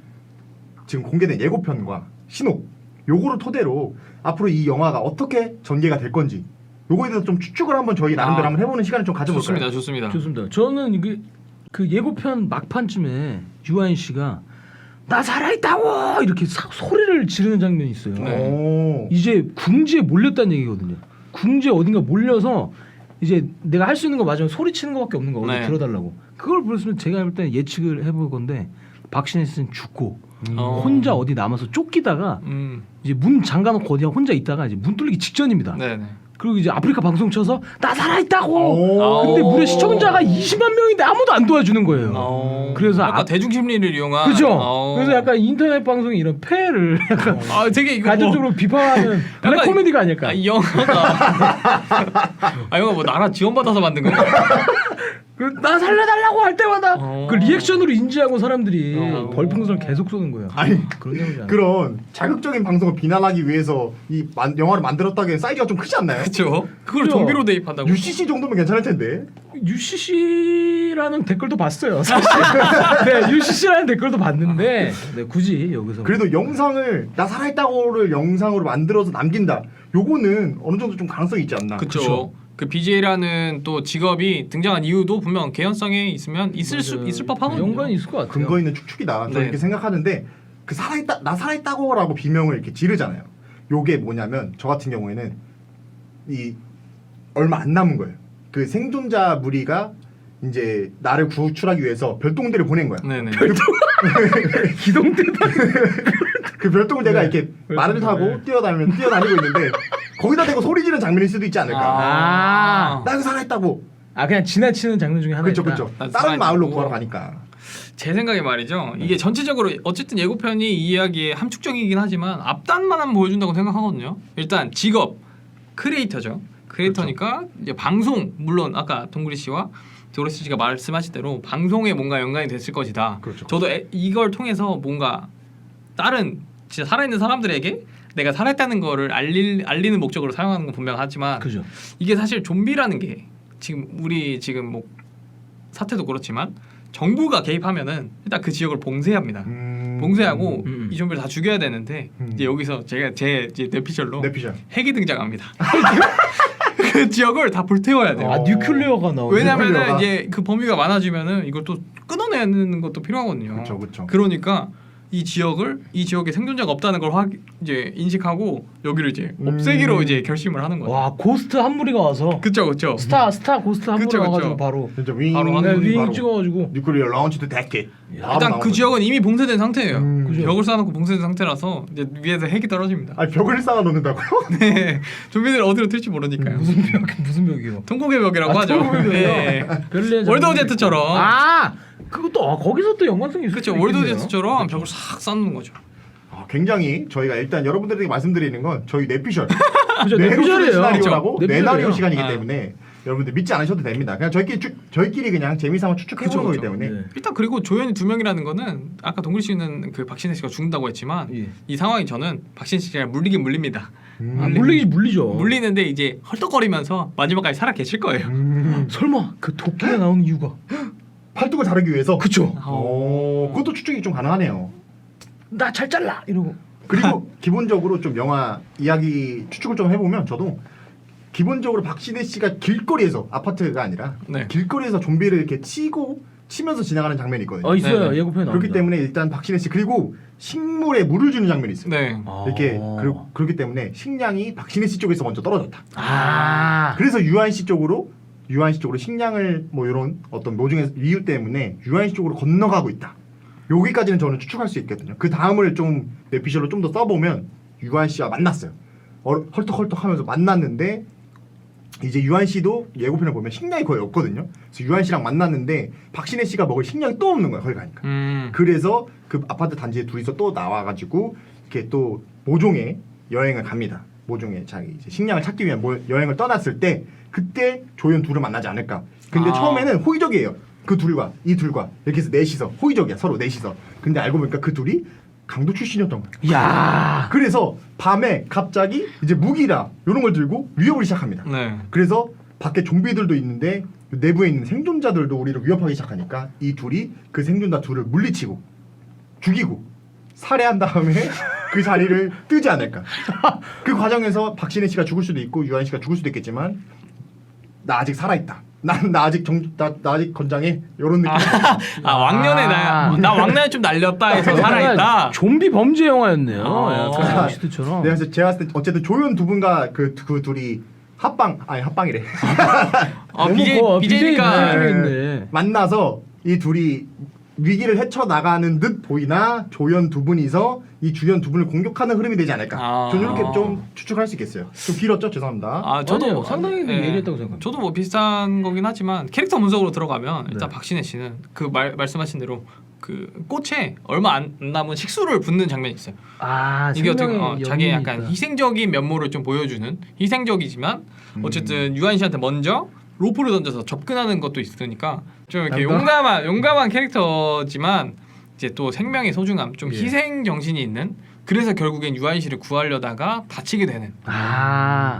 지금 공개된 예고편과 신호 요거를 토대로 앞으로 이 영화가 어떻게 전개가 될 건지 요거에 대해서 좀 추측을 한번 저희 나름대로 한번 해보는 시간을 좀 가져볼까요? 좋습니다. 좋습니다. 저는 그 예고편 막판쯤에 유한 씨가 나 살아있다고 이렇게 소리를 지르는 장면이 있어요. 오. 이제 궁지에 몰렸다는 얘기거든요. 궁지에 어딘가 몰려서 이제 내가 할 수 있는 거 맞으면 소리치는 거밖에 없는 거거든요. 네. 들어달라고. 그걸 보였으면 제가 볼 때는 예측을 해볼 건데 박신혜 씨는 죽고 어. 혼자 어디 남아서 쫓기다가 이제 문 잠가놓고 어디 혼자 있다가 이제 문 뚫리기 직전입니다. 네네. 그리고 이제 아프리카 방송 쳐서 나 살아있다고. 오. 근데 무려 시청자가 20만 명인데 아무도 안 도와주는 거예요. 그래서 약간 대중 심리를 이용한. 그죠. 그래서 약간 인터넷 방송이 이런 폐해를 약간 되게 이거 가정적으로 비판하는 블랙 약간 코미디가 아닐까. 이 영화가 영화 뭐 나라 지원받아서 만든 건가? 나 살려달라고 할 때마다 어. 그 리액션으로 인지하고 사람들이 어. 벌풍선을 계속 쏘는 거예요. 아니, 그런 내용이잖아. 그런 자극적인 방송을 비난하기 위해서 영화를 만들었다기엔 사이즈가 좀 크지 않나요? 그렇죠. 그걸 그죠. 좀비로 대입한다고. UCC 정도면 괜찮을 텐데. UCC라는 댓글도 봤어요. 사실. 네, UCC라는 댓글도 봤는데 네, 굳이 여기서 그래도 영상을 나 살아있다고를 영상으로 만들어서 남긴다. 요거는 어느 정도 좀 가능성이 있지 않나. 그렇죠. 그 BJ라는 또 직업이 등장한 이유도 분명 개연성에 있으면 있을 법하거든요. 연관이 있을 것 같아요. 근거 있는 추측이다. 저는 네. 이렇게 생각하는데 그 나 살아있다고라고 비명을 이렇게 지르잖아요. 요게 뭐냐면 저 같은 경우에는 이 얼마 안 남은 거예요. 그 생존자 무리가 이제 나를 구출하기 위해서 별똥대를 보낸 거야. 네네. 기동대다. 그 별똥대가 네. 이렇게 말을 타고 네. 뛰어다니고 있는데 거기다 대고 소리 지르는 장면일 수도 있지 않을까. 아. 나 살아있다고. 그냥 지나치는 장면 중에 하나 그렇죠, 있다. 그렇죠. 난 다른 마을로 살아있다고. 구하러 가니까. 제 생각에 말이죠. 이게 전체적으로 어쨌든 예고편이 이 이야기의 함축적이긴 하지만 앞단만 보여준다고 생각하거든요. 일단 직업 크리에이터죠. 크리에이터니까 이제 방송 물론 아까 동구리 씨와 도로시 씨가 말씀하신 대로 방송에 뭔가 연관이 됐을 것이다. 그렇죠. 저도 이걸 통해서 뭔가 다른 진짜 살아있는 사람들에게 내가 살아있다는 거를 알리는 목적으로 사용하는 건 분명하지만 그죠. 이게 사실 좀비라는 게 지금 우리 지금 뭐 사태도 그렇지만 정부가 개입하면은 일단 그 지역을 봉쇄합니다. 봉쇄하고 음. 이 좀비를 다 죽여야 되는데 이제 여기서 제가 제 뇌피셜로 내피셜. 핵이 등장합니다. 그 지역을 다 불태워야 돼요. 아 뉴클리어가 나오네. 왜냐면은 뉴클리어가. 이제 그 범위가 많아지면은 이걸 또 끊어내는 것도 필요하거든요. 그렇죠, 그렇죠. 그러니까 이 지역에 생존자가 없다는 걸 이제 인식하고 여기를 이제 없애기로 이제 결심을 하는 거죠. 와 고스트 한 무리가 와서 그쵸. 스타 고스트 한 무리 그쵸, 와가지고 그쵸. 바로 진짜 윙 바로 네, 하는 윙 찍어가지고 뉴클리어 라운치도 됐게. 일단 그 지역은 이미 봉쇄된 상태예요. 그죠. 벽을 쌓아놓고 봉쇄된 상태라서 이제 위에서 핵이 떨어집니다. 아니 벽을 쌓아 놓는다고요? 네, 좀비들 어디로 튈지 모르니까요. 무슨 벽이요? 통곡의 벽이라고 아, 하죠. 통곡의 벽이요? 네. 별리의 월드 장면이 오브 제트처럼. 아 그것도 거기서 또 연관성이 있을 그렇죠. 수 월드 있겠네요. 제트처럼 벽을 싹 쌓는 거죠. 굉장히 저희가 일단 여러분들에게 말씀드리는 건 저희 뇌피셜 그죠 뇌피셜의 뇌피셜이에요. 시나리오라고 뇌피셜이에요. 뇌나리오 시간이기 아. 때문에 여러분들 믿지 않으셔도 됩니다. 그냥 저희끼리 그냥 재미삼아 추측해보는 그쵸, 거기 그쵸. 때문에 네. 일단 그리고 조연이 2명이라는 거는 아까 동글 씨는 그 박신혜 씨가 죽는다고 했지만 예. 이 상황이 저는 박신혜 씨가 물리긴 물립니다. 아, 물리죠. 물리는데 이제 헐떡거리면서 마지막까지 살아 계실 거예요. 설마 그 도끼가 나오는 이유가 팔뚝을 자르기 위해서. 그쵸. 그것도 추측이 좀 가능하네요. 나 잘 잘라 이러고 그리고 기본적으로 좀 영화 이야기 추측을 좀 해보면 저도 기본적으로 박신혜 씨가 길거리에서 아파트가 아니라 네. 길거리에서 좀비를 이렇게 치면서 지나가는 장면이 있거든요. 있어요. 네네. 예고편에 나옵니다. 그렇기 때문에 일단 박신혜 씨 그리고 식물에 물을 주는 장면이 있어요. 네. 이렇게 그렇기 때문에 식량이 박신혜 씨 쪽에서 먼저 떨어졌다. 아 그래서 유한 씨 쪽으로 식량을 뭐 이런 어떤 모종의 이유 때문에 유한 씨 쪽으로 건너가고 있다. 여기까지는 저는 추측할 수 있거든요. 그 다음을 좀 뇌피셜로 좀 더 써보면 유한 씨와 만났어요. 헐떡헐떡하면서 만났는데 이제 유한 씨도 예고편을 보면 식량이 거의 없거든요. 그래서 유한 씨랑 만났는데 박신혜 씨가 먹을 식량이 또 없는 거야. 거기 가니까. 그래서 그 아파트 단지에 둘이서 또 나와가지고 이렇게 또 모종의 여행을 갑니다. 모종의 자기 이제 식량을 찾기 위한 여행을 떠났을 때 그때 조연 둘을 만나지 않을까. 근데 아. 처음에는 호의적이에요. 그 둘과 이 둘과 이렇게 해서 넷이서 호의적이야. 서로 넷이서. 근데 알고 보니까 그 둘이 강도 출신이었던 거야. 야 그래서 밤에 갑자기 이제 무기라 이런 걸 들고 위협을 시작합니다. 네. 그래서 밖에 좀비들도 있는데 내부에 있는 생존자들도 우리를 위협하기 시작하니까 이 둘이 그 생존자 둘을 물리치고 죽이고 살해한 다음에 그 자리를 뜨지 않을까. 그 과정에서 박신혜 씨가 죽을 수도 있고 유한 씨가 죽을 수도 있겠지만 나 아직 살아있다. 나 아직 나 아직 건장해. 이런 느낌. 왕년에 나 왕년에 좀 날렸다 해서 살아있다. 좀비 범죄 영화였네요. 아. 약간 시트처럼. 네, 그래서 제가 봤을 때 어쨌든 조연 두 분과 그 둘이 합방이래. BJ니까 쪽에 있네. 만나서 이 둘이 위기를 헤쳐나가는 듯 보이나 조연 두 분이서 이 주연 두 분을 공격하는 흐름이 되지 않을까. 아. 저는 이렇게 좀 추측할 수 있겠어요. 좀 길었죠? 죄송합니다. 아니에요. 상당히 예리했다고 생각합니다. 저도 뭐 비슷한 거긴 하지만 캐릭터 분석으로 들어가면 일단 네. 박신혜 씨는 그 말씀하신 대로 그 꽃에 얼마 안 남은 식수를 붓는 장면이 있어요. 이게 이게 자기의 약간 희생적인 면모를 좀 보여주는 희생적이지만 어쨌든 유한 씨한테 먼저 로프를 던져서 접근하는 것도 있으니까 좀 이렇게 난다. 용감한 캐릭터지만 이제 또 생명의 소중함, 좀 예. 희생 정신이 있는. 그래서 결국엔 유한 씨를 구하려다가 다치게 되는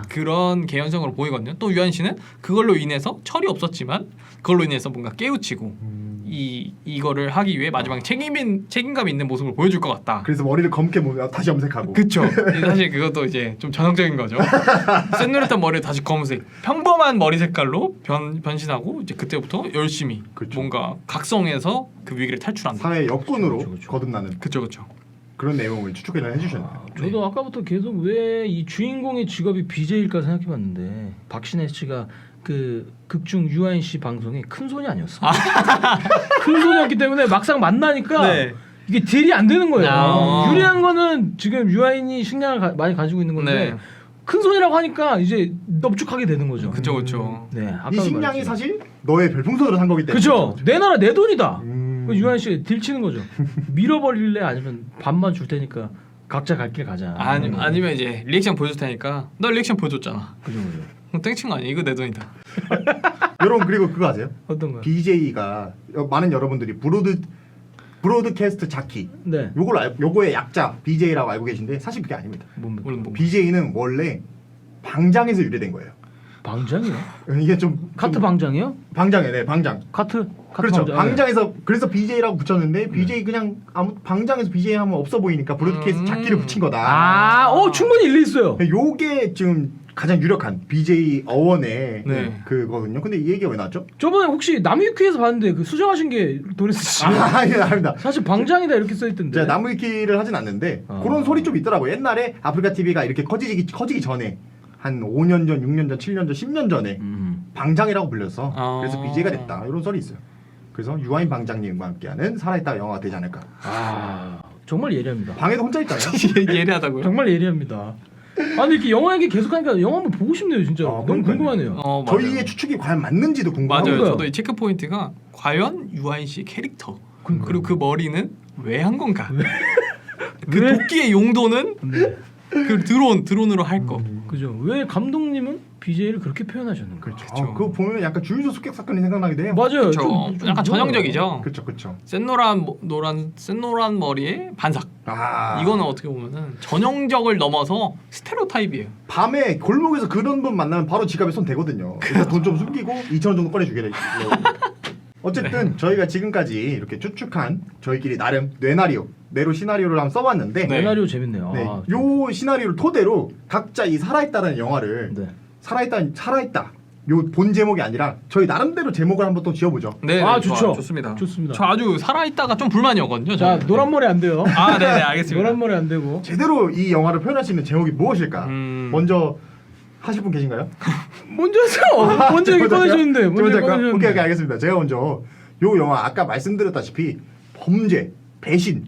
그런 개연성으로 보이거든요. 또 유한 씨는 그걸로 인해서 철이 없었지만 그걸로 인해서 뭔가 깨우치고 이거를 하기 위해 마지막에 책임감 있는 모습을 보여줄 것 같다. 그래서 머리를 검게 보면 다시 염색하고. 그쵸. 사실 그것도 이제 좀 전형적인 거죠. 셋노랬던 머리를 다시 검은색, 평범한 머리 색깔로 변신하고 이제 그때부터 열심히 그쵸. 뭔가 각성해서 그 위기를 탈출한다. 사회 역군으로 그쵸. 거듭나는 그쵸. 그런 내용을 추측을 해주셨네요. 저도 아까부터 계속 왜 이 주인공의 직업이 BJ일까 생각해봤는데 박신혜 씨가 그 극중 유아인 씨 방송에 큰 손이 아니었어. 큰 손이었기 때문에 막상 만나니까 네. 이게 딜이 안 되는 거예요. 아. 유리한 거는 지금 유아인이 식량을 많이 가지고 있는 건데 네. 큰 손이라고 하니까 이제 넙죽하게 되는 거죠. 그쵸. 네, 아까도 이 식량이 말했죠. 사실 너의 별풍선으로 산 거기 때문에. 그죠. 내 나라 내 돈이다. 음. 유한 씨 딜치는 거죠. 밀어버릴래 아니면 반만 줄 테니까 각자 갈 길 가자. 아니면 이제 리액션 보여줄 테니까 너 리액션 보여줬잖아. 그죠. 그럼 땡친 거 아니야? 이거 내 돈이다. 여러분 그리고 그거 아세요? 어떤 거요? BJ가 많은 여러분들이 브로드캐스트 자키 네. 요거의 약자 BJ라고 알고 계신데 사실 그게 아닙니다. 뭡니까? 물론 뭐 BJ는 원래 방장에서 유래된 거예요. 방장이요? 이게 좀 카트 방장이요? 방장이에요. 네, 방장. 카트 그렇죠. 방장. 방장에서 그래서 BJ라고 붙였는데 BJ 그냥 아무 방장에서 BJ 하면 없어 보이니까 브로드캐스트 자키를 붙인 거다. 아, 충분히 일리 있어요. 요게 지금 가장 유력한 BJ 어원의 네. 그거든요. 근데 이 얘기가 왜 나왔죠? 저번에 혹시 남유퀴에서 봤는데 그 수정하신 게 도레스 씨. 아닙니다. 사실 방장이다 이렇게 써 있던데. 제가 나무위키를 하진 않는데 어. 그런 소리 좀 있더라고요. 옛날에 아프리카 TV가 이렇게 커지기 전에 한 5년 전, 6년 전, 7년 전, 10년 전에 방장이라고 불렸어. 그래서 BJ가 됐다. 이런 설이 있어요. 그래서 유아인 방장님과 함께하는 살아있다 영화가 되지 않을까. 아, 정말 예리합니다. 방에도 혼자 있잖아요. 예리하다고요? 정말 예리합니다. 아니 이렇게 영화 얘기 계속하니까 영화 한번 보고 싶네요 진짜. 너무 그러니까요. 궁금하네요. 맞아요. 저희의 추측이 과연 맞는지도 맞아요. 궁금하고요. 저도 이 체크 포인트가 과연 유아인 씨 캐릭터 그러니까요. 그리고 그 머리는 왜 한 건가? 그 왜? 도끼의 용도는 네. 그 드론으로 할 거. 그죠. 왜 감독님은 BJ를 그렇게 표현하셨는가? 그렇죠. 그거 보면 약간 주유소 습격 사건이 생각나기도 해요. 맞아요. 그렇죠. 좀 약간 뭐예요? 전형적이죠. 그렇죠. 센 노란 머리에 반삭. 아, 이거는 어떻게 보면은 전형적을 넘어서 스테레오타입이에요. 밤에 골목에서 그런 분 만나면 바로 지갑에 손 대거든요. 그래서 돈 좀 숨기고 2,000원 정도 꺼내주기로. 어쨌든 저희가 지금까지 이렇게 추측한 저희끼리 나름 뇌로 시나리오를 한번 써봤는데 네. 시나리오 재밌네요. 네, 아, 요 시나리오를 토대로 각자 이 살아있다라는 영화를 네. 살아있다 요 본 제목이 아니라 저희 나름대로 제목을 한번 또 지어보죠. 네, 아, 좋아요. 좋죠. 좋습니다. 좋습니다. 저 아주 살아있다가 좀 불만이었거든요. 자, 저는. 노란 머리 안 돼요. 아, 네네 알겠습니다. 노란 머리 안 되고. 제대로 이 영화를 표현할 수 있는 제목이 무엇일까? 먼저 하실 분 계신가요? 먼저 하세요. 먼저 얘기 꺼내주는데. 먼저 먼저 할까요? 꺼내주는데. 오케이, 알겠습니다. 제가 먼저 요 영화 아까 말씀드렸다시피 범죄, 배신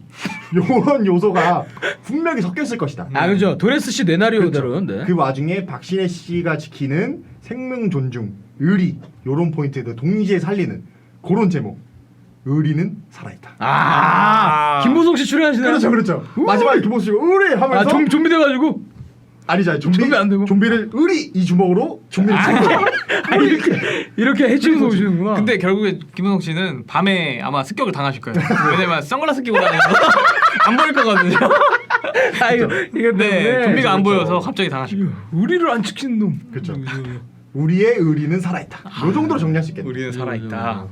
요런 요소가 분명히 섞여 있을 것이다. 아 그죠. 도레스 씨 뇌나리오대로. 네. 그 와중에 박신혜 씨가 지키는 생명 존중, 의리 요런 포인트도 동시에 살리는 그런 제목. 의리는 살아있다. 아, 김보성 씨 출연하시나요? 그렇죠. 마지막에 김보수 씨가 의리 하면서 아, 좀비 돼가지고. 아니죠. 좀비 안 되고. 좀비를 의리 이 주먹으로 좀비를 치고 아, 이렇게 해치고서 오시는구나. 근데 결국에 김은석 씨는 밤에 아마 습격을 당하실 거예요. 왜냐면 선글라스 끼고 다니면서 안 보일 거거든요. 아 이거 네, 좀비가 안 그렇죠. 보여서 갑자기 당하실 거예요. 우리를 안 지키는 놈. 그렇죠. 우리의 의리는 살아있다. 요 정도로 정리할 수 있겠네요. 우리는 살아있다.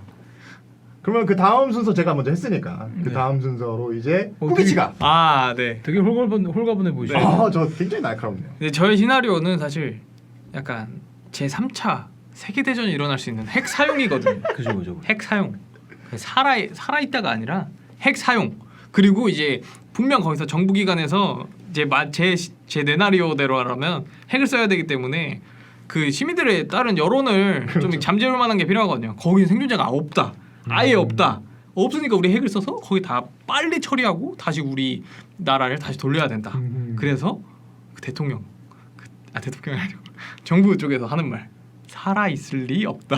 그러면 그 다음 순서 제가 먼저 했으니까 그 다음 순서로 이제 꾸미치가. 아, 네. 되게 홀가분해 보이시죠. 아, 저 굉장히 날카롭네요. 근데 저의 시나리오는 사실 약간 제 3차 세계 대전이 일어날 수 있는 핵 사용이거든요. 그죠. 핵 사용. 살아있다가 아니라 핵 사용. 그리고 이제 분명 거기서 정부기관에서 제 뇌나리오대로 하면 핵을 써야 되기 때문에 그 시민들에 따른 여론을 그렇죠. 좀 잠재울 만한 게 필요하거든요. 거기 생존자가 없다. 아예 없다. 없으니까 우리 핵을 써서 거기 다 빨리 처리하고 다시 우리 나라를 다시 돌려야 된다. 그래서 그 대통령이 아니고 정부 쪽에서 하는 말 살아 있을 리 없다.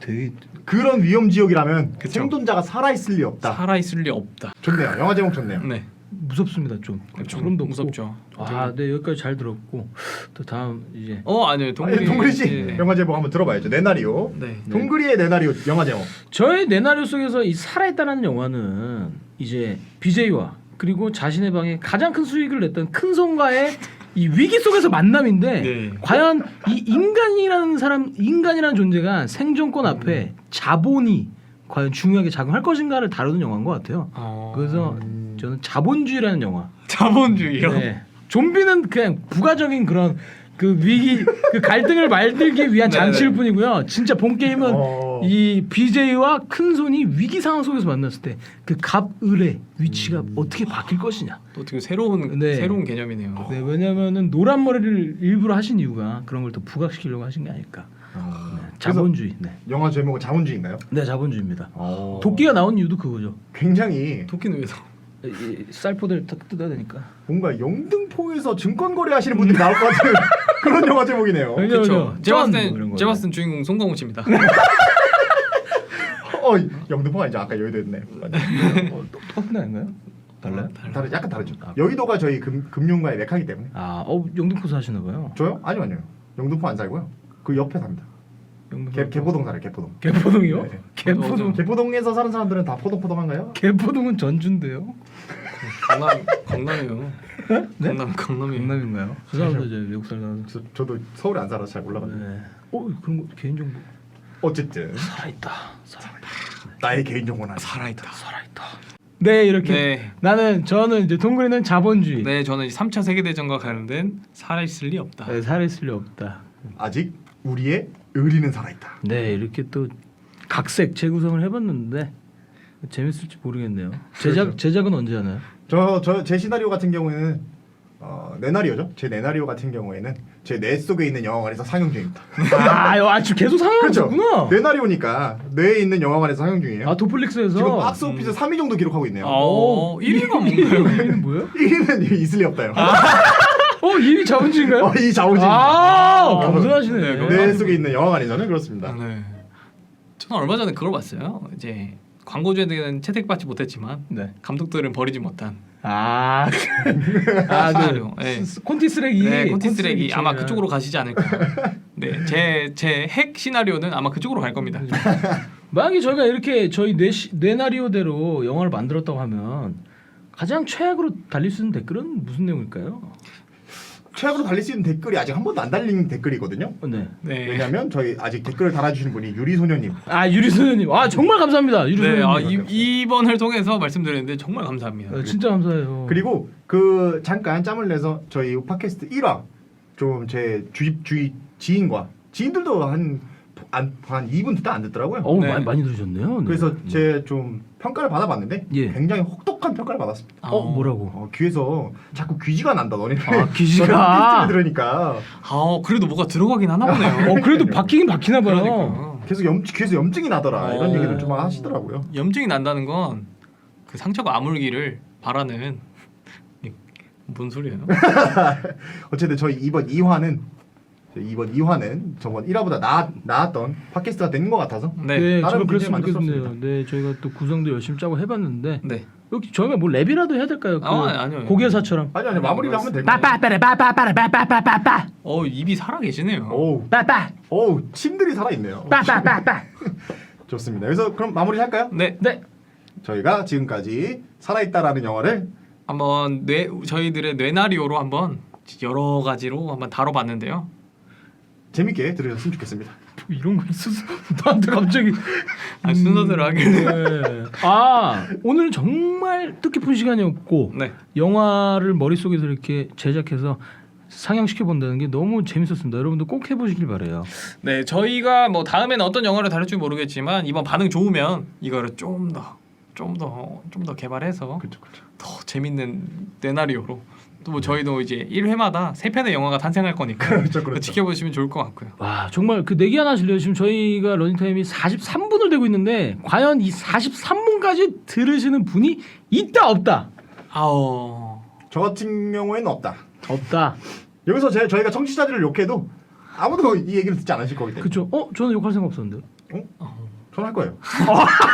되게 그런 위험 지역이라면 그쵸. 생존자가 살아 있을 리 없다. 살아 있을 리 없다. 좋네요. 영화 제목 좋네요. 네. 무섭습니다 좀. 좀 소름 돋고. 무섭죠. 아, 네 여기까지 잘 들었고 또 다음 이제 아니요. 동그리 씨 네. 영화 제목 한번 들어봐야죠. 네나리오. 네. 동그리의 네나리오 영화 제목. 저의 내나리오 속에서 이 살아있다는 영화는 이제 BJ와 그리고 자신의 방에 가장 큰 수익을 냈던 큰 손과의 이 위기 속에서 만남인데 네. 과연 이 인간이라는 존재가 생존권 앞에 자본이 과연 중요하게 작용할 것인가를 다루는 영화인 것 같아요. 그래서 저는 자본주의라는 영화. 자본주의요. 네. 좀비는 그냥 부가적인 그런 그 위기 그 갈등을 말들기 위한 장치일 뿐이고요. 진짜 본 게임은 이 BJ와 큰 손이 위기 상황 속에서 만났을 때 그 갑을의 위치가 어떻게 바뀔 것이냐. 또 어떻게 새로운 네. 개념이네요. 네, 왜냐면은 노란 머리를 일부러 하신 이유가 그런 걸 또 부각시키려고 하신 게 아닐까. 네, 자본주의. 네. 영화 제목은 자본주의인가요? 네, 자본주의입니다. 도끼가 나온 이유도 그거죠. 굉장히 도끼는 왜서? 이 쌀포대를 탁 뜯어야 되니까. 뭔가 영등포에서 증권 거래 하시는 분들이 나올 것 같은 그런 영화 제목이네요. 왜냐면요. 제가 봤을 뭐 이런 땐 거예요. 주인공 송강호 씨입니다. 영등포가 아니죠. 아까 여의도였네. 똑같은 거 아닌가요? 달라요? 약간 다르죠. 여의도가 저희 금융가의 메카기 때문에. 영등포 사시나 봐요. 저요? 아니요. 영등포 안 살고요. 그 옆에 삽니다. 개포동 살아요. 개포동. 개포동이요? 네. 개포동. 개포동에서 사는 사람들은 다 포동포동한가요? 개포동은 전주인데요. 강남이요. 네? 강남이요. 강남인가요? 죄송합니다, 저 외국 살다가. 저도 서울에 안 살아서 잘 몰라가지고. 네. 그런 거 개인정보. 어쨌든 살아있다. 나의 개인정보는 살아있다. 네, 이렇게. 네. 저는 이제 동그리는 자본주의. 네, 저는 3차 세계대전과 관련된 살아있을 리 없다. 네, 살아있을 리 없다. 아직 우리의 의리는 살아있다. 네, 이렇게 또 각색 재구성을 해봤는데 재밌을지 모르겠네요. 제작은 언제 하나요? 제 시나리오 같은 경우에는 네나리오죠. 제 네나리오 같은 경우에는 제 뇌 속에 있는 영화관에서 상영 중입니다. 지금 계속 상영하구나. 네나리오니까 뇌에 있는 영화관에서 상영 중이에요. 도플릭스에서. 지금 박스 오피스 3위 정도 기록하고 있네요. 1위가 뭔가요? 1위는 뭐예요? 1위는 있을 리 없다요. 2위 자본주의인가요? 이 자오진. 겸손하시네. 뇌 속에 있는 영화관에서는 그렇습니다. 네. 저는 얼마 전에 그걸 봤어요. 이제 광고주에는 채택받지 못했지만 네. 감독들은 버리지 못한 시나리오. 네. 콘티 쓰레기. 네, 콘티 쓰레기 아마 그쪽으로 가시지 않을까. 네, 제 핵 시나리오는 아마 그쪽으로 갈 겁니다. 만약에 저희가 이렇게 저희 뇌나리오대로 영화를 만들었다고 하면 가장 최악으로 달릴 수 있는 댓글은 무슨 내용일까요? 최악으로 달릴 수 있는 댓글이 아직 한 번도 안 달린 댓글이거든요. 네. 네. 왜냐하면 저희 아직 댓글을 달아주시는 분이 유리소녀님. 유리소녀님. 정말 감사합니다. 유리소녀님. 네, 이번을 통해서 말씀드리는데 정말 감사합니다. 진짜 감사해요. 그리고 잠깐 짬을 내서 저희 팟캐스트 1화 좀 제 주위 지인과 지인들도 한 2분 듣다 안 듣더라고요. 네. 많이 들으셨네요. 네. 그래서 제 좀 평가를 받아봤는데 예. 굉장히 혹독한 평가를 받았습니다. 뭐라고? 귀에서 자꾸 귀지가 난다 너네들. 귀지가. 팟캐스트를 들으니까 그래도 뭐가 들어가긴 하나 보네요. 그래도 바뀌긴 바뀌나 봐요. 그러니까요. 계속 귀에서 염증이 나더라 이런 얘기를 좀 하시더라고요. 염증이 난다는 건 그 상처가 아물기를 바라는 뭔 소리예요? 어쨌든 저희 이번 2화는 저번 1화보다 나았던 팟캐스트가 된 것 같아서 네. 나름 저도 그랬으면 굉장히 좋겠네요. 네, 저희가 또 구성도 열심히 짜고 해봤는데 네. 여기 저희가 뭐 랩이라도 해야 될까요? 아니요. 아니 고개사처럼. 마무리를 하면 될 거예요. 빠빠빠라빠빠빠빠빠빠빠. 입이 살아 계시네요. 오우 침들이 살아있네요. 빠빠빠빠. 좋습니다. 그래서 그럼 마무리 할까요? 네. 저희가 지금까지 살아있다라는 영화를 한번 저희들의 뇌나리오로 한번 여러 가지로 한번 다뤄봤는데요. 재밌게 들으셨으면 좋겠습니다. 이런 거 있어서 나한테 갑자기 순서대로 하길래. 네. 오늘 정말 뜻깊은 시간이었고 네. 영화를 머릿속에서 이렇게 제작해서 상영시켜 본다는 게 너무 재밌었습니다. 여러분도 꼭 해보시길 바래요. 네, 저희가 뭐 다음에는 어떤 영화를 다룰지 모르겠지만 이번 반응 좋으면 이거를 좀 더 개발해서 더 재밌는 뇌나리오로 또 뭐 저희도 이제 1회마다 3편의 영화가 탄생할 거니까 그렇죠. 지켜보시면 좋을 것 같고요. 와 정말 그 내기 하나 질려요. 지금 저희가 러닝타임이 43분을 되고 있는데 과연 이 43분까지 들으시는 분이 있다 없다? 저 같은 경우에는 없다. 없다. 여기서 저희가 청취자들을 욕해도 아무도 이 얘기를 듣지 않으실 거기 때문에. 그렇죠. 저는 욕할 생각 없었는데요. 전 할 거예요.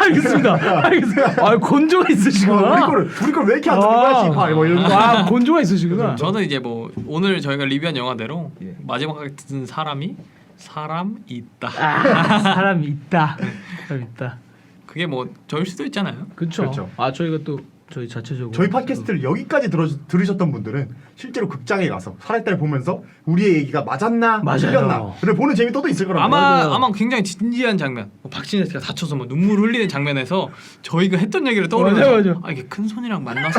알겠습니다. 알겠습니다. 아, 곤조가 있으시구나. 우리 걸 왜 이렇게 안 듣는 거야? 씨발 뭐 이런 거. 아, 곤조가 있으시구나. 저는 이제 뭐 오늘 저희가 리뷰한 영화대로 예. 마지막에 듣는 사람이 사람 있다. 아, 사람 있다. 사람 있다. 그게 뭐 저일 수도 있잖아요. 그렇죠. 그렇죠. 아, 저희가 또 저희 자체적으로 저희 팟캐스트를 여기까지 들으셨던 분들은 실제로 극장에 가서 살아있다를 보면서 우리의 얘기가 맞았나 맞아요. 틀렸나를 보는 재미도 또 있을 거라고. 맞아요. 아마 굉장히 진지한 장면, 뭐 박신혜 씨가 다쳐서 뭐 눈물 흘리는 장면에서 저희가 했던 얘기를 떠올리면서 맞아요. 아 이게 큰 손이랑 만나서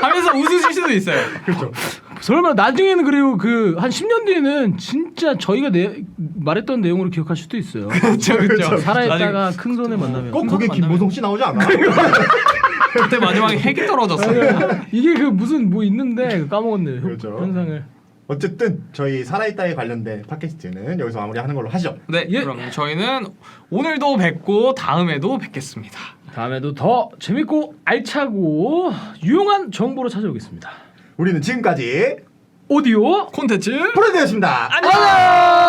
하면서 웃으실 수도 있어요. 그렇죠. 설마 나중에는 그리고 그 한 10년 뒤에는 진짜 저희가 말했던 내용으로 기억할 수도 있어요. 그렇죠, 그렇죠. 살아있다가 큰 손을 만나면 꼭 거기에 만나면. 김보성 씨 나오지 않아? 그때 마지막에 핵이 떨어졌어요. 이게 그 무슨 뭐 있는데 까먹었네요. 그렇죠. 현상을. 어쨌든 저희 살아있다에 관련된 팟캐스트는 여기서 마무리하는 걸로 하죠. 네, 예. 그럼 저희는 오늘도 뵙고 다음에도 뵙겠습니다. 다음에도 더 재밌고 알차고 유용한 정보로 찾아오겠습니다. 우리는 지금까지 오디오 콘텐츠 프로듀였습니다. 안녕.